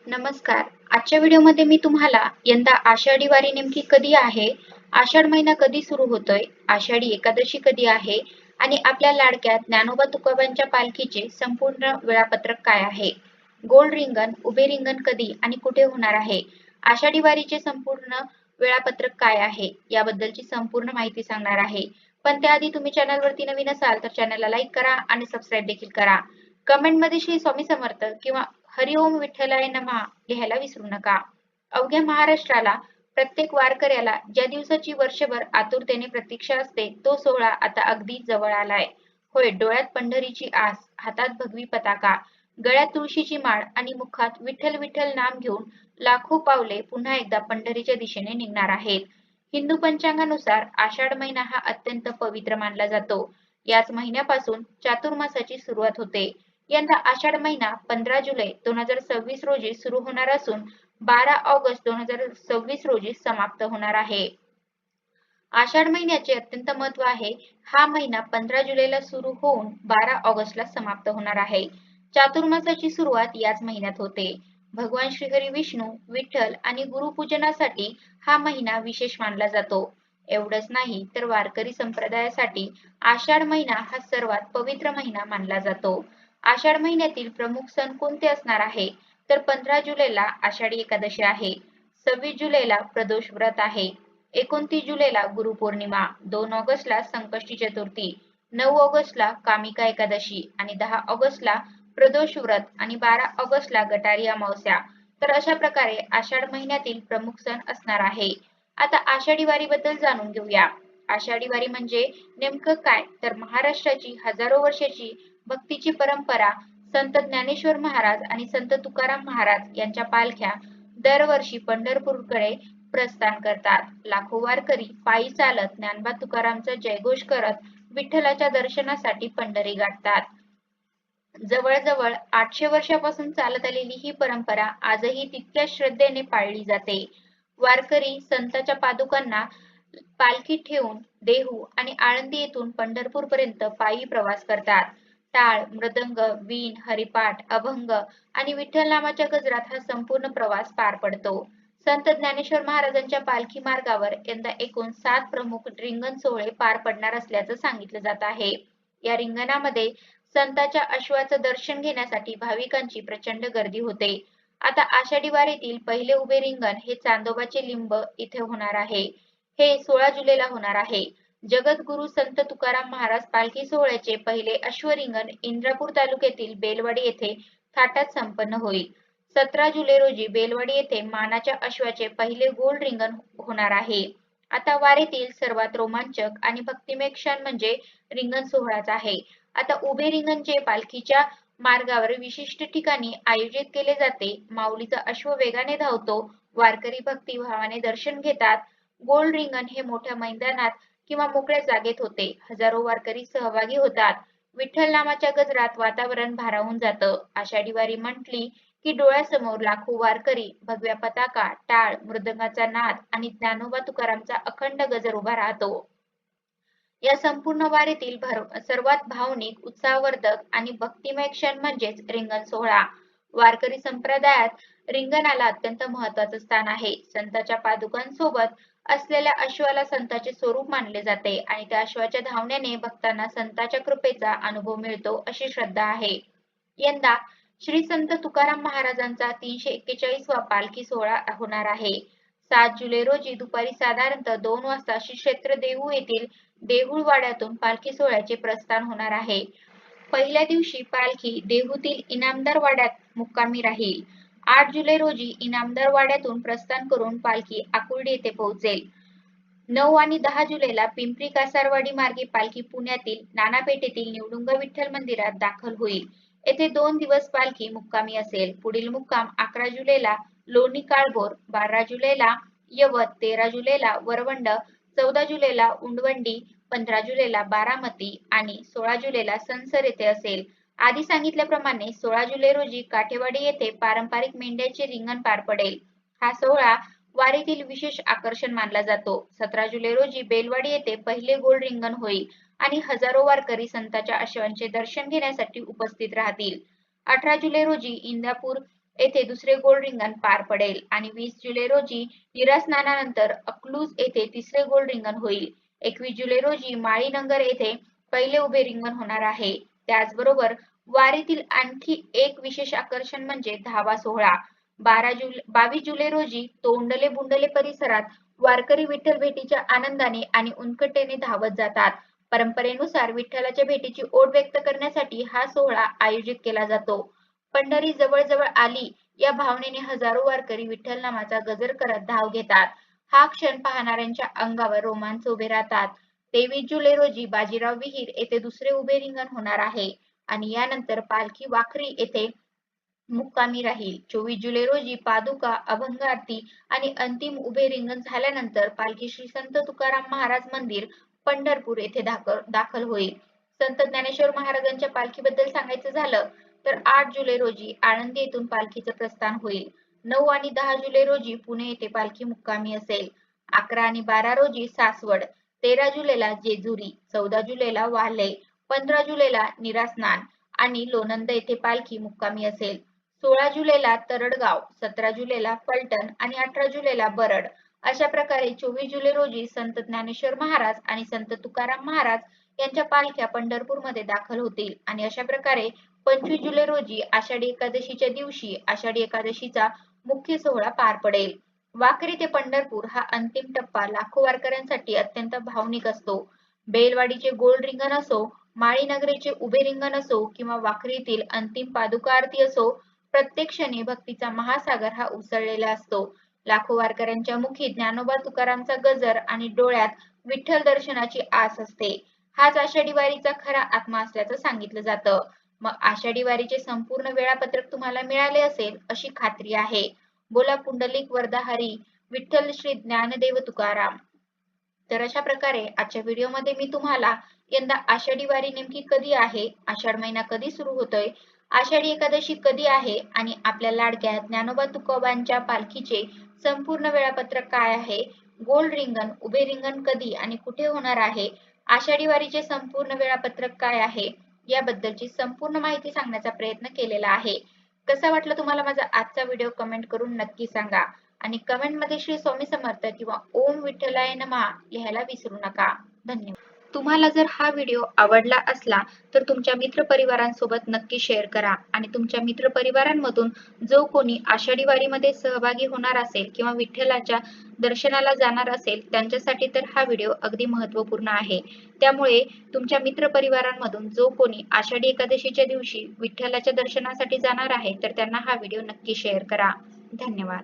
नमस्कार. आजच्या व्हिडिओमध्ये मी तुम्हाला यंदा आषाढी वारी नेमकी कधी आहे, आषाढ महिना कधी सुरू होतोय, आषाढी एकादशी कधी आहे आणि आपल्या लाडक्या ज्ञानोबा तुकोबांच्या पालखीचे संपूर्ण वेळापत्रक काय आहे, गोल रिंगण, उभे रिंगण कधी आणि कुठे होणार आहे, आषाढी वारीचे संपूर्ण वेळापत्रक काय आहे याबद्दलची संपूर्ण माहिती सांगणार आहे. पण त्याआधी तुम्ही चॅनलवरती नवीन असाल तर चॅनलला लाईक करा आणि सबस्क्राईब देखील करा. कमेंटमध्ये श्री स्वामी समर्थ किंवा हरि ओम विठ्ठलाय नमः लिहायला विसरू नका. अवघ्या महाराष्ट्राला, प्रत्येक वारकऱ्याला ज्या दिवसाची वर्षभर आतुरतेने प्रतीक्षा असते, तो सोहळा आता अगदी जवळ आलाय. होय, डोळ्यात पंढरीची आस, हातात भगवी पताका, गळ्यात तुळशीची माळ आणि मुखात विठ्ठल विठ्ठल नाम घेऊन लाखो पावले पुन्हा एकदा पंढरीच्या दिशेने निघणार आहेत. हिंदू पंचांगानुसार आषाढ महिना हा अत्यंत पवित्र मानला जातो. याच महिन्यापासून चातुर्मासाची सुरुवात होते. यंदा आषाढ महिना 15 जुलै 2026 रोजी सुरू होणार असून 12 ऑगस्ट 2026 रोजी समाप्त होणार आहे. आषाढ महिन्याचे अत्यंत महत्त्व आहे. हा महिना 15 जुलैला सुरू होऊन 12 ऑगस्टला समाप्त होणार आहे. चातुर्मासाची सुरुवात याच महिन्यात होते. भगवान श्रीहरी विष्णू, विठ्ठल आणि गुरुपूजनासाठी हा महिना विशेष मानला जातो. एवढंच नाही तर वारकरी संप्रदायासाठी आषाढ महिना हा सर्वात पवित्र महिना मानला जातो. आषाढ महिन्यातील प्रमुख सण कोणते असणार आहे? तर 15 जुलैला आषाढी एकादशी आहे. 26 जुलैला प्रदोष व्रत आहे. 29 जुलैला गुरुपौर्णिमा, 2 ऑगस्टला संकष्टी चतुर्थी, 9 ऑगस्टला कामिका एकादशी आणि 10 ऑगस्टला प्रदोष व्रत आणि 12 ऑगस्टला गटारी अमावस्या. तर अशा प्रकारे आषाढ महिन्यातील प्रमुख सण असणार आहे. आता आषाढी वारीबद्दल जाणून घेऊया. आषाढी वारी म्हणजे नेमकं काय? तर महाराष्ट्राची हजारो वर्षाची भक्तीची परंपरा, संत ज्ञानेश्वर महाराज आणि संत तुकाराम महाराज यांच्या पालख्या दरवर्षी पंढरपूरकडे प्रस्थान करतात. लाखो वारकरी पायी चालत ज्ञानोबा तुकारामचा जयघोष करत विठ्ठलाच्या दर्शनासाठी पंढरी गाठतात. जवळजवळ 800 वर्षापासून चालत आलेली ही परंपरा आजही तितक्याच श्रद्धेने पाळली जाते. वारकरी संतांच्या पादुकांना पालखीत ठेवून देहू आणि आळंदी येथून पंढरपूर पर्यंत पायी प्रवास करतात. टाळ, मृदंग, वीण, हरिपाठ, अभंग आणि विठ्ठल नामाच्या गजरात हा संपूर्ण प्रवास पार पडतो. संत ज्ञानेश्वर महाराजांच्या पालखी मार्गावर यंदा एकूण 7 प्रमुख रिंगण सोहळे पार पडणार असल्याचं सांगितलं जात आहे. या रिंगणामध्ये संतांच्या अश्वाचं दर्शन घेण्यासाठी भाविकांची प्रचंड गर्दी होते. आता आषाढी वारीतील पहिले उभे रिंगण हे चांदोबाचे लिंब इथे होणार आहे. हे 16 जुलैला होणार आहे. जगद्गुरू संत तुकाराम महाराज पालखी सोहळ्याचे पहिले अश्वरिंगण इंद्रापूर तालुक्यातील बेलवाडी येथे थाटात संपन्न होईल. 17 जुलै रोजी बेलवाडी येथे मानाच्या अश्वाचे पहिले गोल रिंगण होणार आहे. आता वारीतील सर्वात रोमांचक आणि भक्तिमय क्षण म्हणजे रिंगण सोहळाच आहे. आता उभे रिंगण जे पालखीच्या मार्गावर विशिष्ट ठिकाणी आयोजित केले जाते. माऊलीचा अश्व वेगाने धावतो. वारकरी भक्तिभावाने दर्शन घेतात. गोल रिंगण हे मोठ्या मैदानात किंवा मोकळ्या जागेत होते. हजारो वारकरी सहभागी होतात. विठ्ठल नामाच्या गजरात वातावरण भारावून जातं. आषाढी वारी म्हटली की डोळ्यासमोर लाखो वारकरी, भगव्या पताका, टाळ, मृदंगाचा नाद आणि ज्ञानोबा तुकारामचा अखंड गजर उभा राहतो. या संपूर्ण वारीतील सर्वात भावनिक, उत्साहवर्धक आणि भक्तिमय क्षण म्हणजेच रिंगण सोहळा. वारकरी संप्रदायात रिंगणाला अत्यंत महत्त्वाचं स्थान आहे. संतांच्या पादुकांसोबत असलेल्या अश्वाला संतांचे स्वरूप मानले जाते आणि त्या अश्वाच्या धावण्याने भक्तांना संतांच्या कृपेचा अनुभव मिळतो अशी श्रद्धा आहे. यंदा श्री संत तुकाराम महाराजांचा 341वा पालखी सोहळा होणार आहे. 7 जुलै रोजी दुपारी साधारणतः 2 वाजता श्री क्षेत्र देहू येथील देऊळ वाड्यातून पालखी सोहळ्याचे प्रस्थान होणार आहे. पहिल्या दिवशी पालखी देहूतील इनामदार वाड्यात मुक्कामी राहील. 8 जुलै रोजी इनामदार वाड्यातून प्रस्थान करून पालखी आकुर्डी येथे पोहोचेल. 9 आणि 10 जुलैला पिंपरी कासारवाडी मार्गे पालखी पुण्यातील नानापेठेतील निवडुंग विठ्ठल मंदिरात दाखल होईल. येथे 2 दिवस पालखी मुक्कामी असेल. पुढील मुक्काम 11 जुलैला लोणी काळभोर, 12 जुलैला यवत, 13 जुलैला वरवंड, 14 जुलैला उंडवंडी, 15 जुलैला बारामती आणि 16 जुलैला सनसर येथे असेल. आधी सांगितल्याप्रमाणे 16 जुलै रोजी काठेवाडी येथे पारंपरिक मेंढ्याचे रिंगण पार पडेल. हा सोहळा वारीतील विशेष आकर्षण मानला जातो. 17 जुलै रोजी बेलवाडी येथे पहिले गोल रिंगण होईल आणि हजारो वारकरी संतांच्या अश्वांचे दर्शन घेण्यासाठी उपस्थित राहतील. 18 जुलै रोजी इंदापूर येथे दुसरे गोल रिंगण पार पडेल आणि 20 जुलै रोजी नीरा स्नानानंतर अकलूज येथे तिसरे गोल रिंगण होईल. 21 जुलै रोजी माळीनगर येथे पहिले उभे रिंगण होणार आहे. त्याचबरोबर वारीतील आणखी एक विशेष आकर्षण म्हणजे धावा सोहळा. 22 जुलै रोजी तोंडले बुंडले परिसरात वारकरी विठ्ठल भेटीच्या आनंदाने आणि उत्कंठेने धावत जातात. परंपरेनुसार विठ्ठलाच्या भेटीची ओढ व्यक्त करण्यासाठी हा सोहळा आयोजित केला जातो. पंढरी जवळ-जवळ आली या भावनेने हजारो वारकरी विठ्ठल नामाचा गजर करत धाव घेतात. हा क्षण पाहणाऱ्यांच्या अंगावर रोमांच उभे राहतात. 23 जुलै रोजी बाजीराव विहीर येथे दुसरे उभे रिंगण होणार आहे आणि यानंतर पालखी वाखरी येथे मुक्कामी राहील. 24 जुलै रोजी पादुका, अभंग आरती आणि अंतिम उभे रिंगण झाल्यानंतर पालखी श्री संत तुकाराम महाराज मंदिर, पंढरपूर येथे दाखल होईल. संत ज्ञानेश्वर महाराजांच्या पालखीबद्दल सांगायचं झालं तर 8 जुलै रोजी आळंदी येथून पालखीचं प्रस्थान होईल. 9 आणि 10 जुलै रोजी पुणे येथे पालखी मुक्कामी असेल. 11 आणि 12 रोजी सासवड, 13 जुलैला जेजुरी, 14 जुलैला वाल्हे, 15 जुलैला निरास्नान आणि लोणंद येथे पालखी मुक्कामी असेल. 16 जुलैला तरडगाव, 17 जुलैला फलटण आणि 18 जुलैला बरड. अशा प्रकारे 24 जुलै रोजी संत ज्ञानेश्वर महाराज आणि संत तुकाराम महाराज यांच्या पालख्या पंढरपूरमध्ये दाखल होतील आणि अशा प्रकारे 25 जुलै रोजी आषाढी एकादशीच्या दिवशी आषाढी एकादशीचा मुख्य सोहळा पार पडेल. वाखरी ते पंढरपूर हा अंतिम टप्पा लाखो वारकऱ्यांसाठी अत्यंत भावनिक असतो. बेलवाडीचे गोल रिंगण असो, माळीनगरीचे उभे रिंगण असो किंवा वाखरीतील अंतिम पादुका आरती असो, प्रत्येक क्षणी भक्तीचा महासागर हा उसळलेला असतो. लाखो वारकऱ्यांच्या मुखी ज्ञानोबा तुकारामचा गजर आणि डोळ्यात विठ्ठल दर्शनाची आस असते. हाच आषाढी वारीचा खरा आत्मा असल्याचं सांगितलं जातं. मग आषाढी वारीचे संपूर्ण वेळापत्रक तुम्हाला मिळाले असेल अशी खात्री आहे. बोला पुंडलिक वरदा हरी, विठ्ठल श्री ज्ञानदेव तुकाराम. तर अशा प्रकारे आजच्या व्हिडिओमध्ये मी तुम्हाला यंदा आषाढी वारी नेमकी कधी आहे, आषाढ महिना कधी सुरू होतोय, आषाढी एकादशी कधी आहे आणि आपल्या लाडक्या ज्ञानोबा तुकोबांच्या पालखीचे संपूर्ण वेळापत्रक काय आहे, गोल रिंगण, उभे रिंगण कधी आणि कुठे होणार आहे, आषाढी वारीचे संपूर्ण वेळापत्रक काय आहे, याबद्दलची संपूर्ण माहिती सांगण्याचा प्रयत्न केलेला आहे. कसा वाटला तुम्हाला माझा आजचा व्हिडिओ कमेंट करून नक्की सांगा आणि कमेंटमध्ये श्री स्वामी समर्थ किंवा ओम विठ्ठलाय नमः लिहायला विसरू नका. धन्यवाद. तुम्हाला जर हा व्हिडिओ आवडला असला तर तुमच्या मित्रपरिवारांसोबत नक्की शेअर करा आणि तुमच्या मित्रपरिवारांमधून जो कोणी आषाढी वारीमध्ये सहभागी होणार असेल किंवा विठ्ठलाच्या दर्शनाला जाणार असेल त्यांच्यासाठी तर हा व्हिडिओ अगदी महत्त्वपूर्ण आहे. त्यामुळे तुमच्या मित्रपरिवारांमधून जो कोणी आषाढी एकादशीच्या दिवशी विठ्ठलाच्या दर्शनासाठी जाणार आहे तर त्यांना हा व्हिडिओ नक्की शेअर करा. धन्यवाद.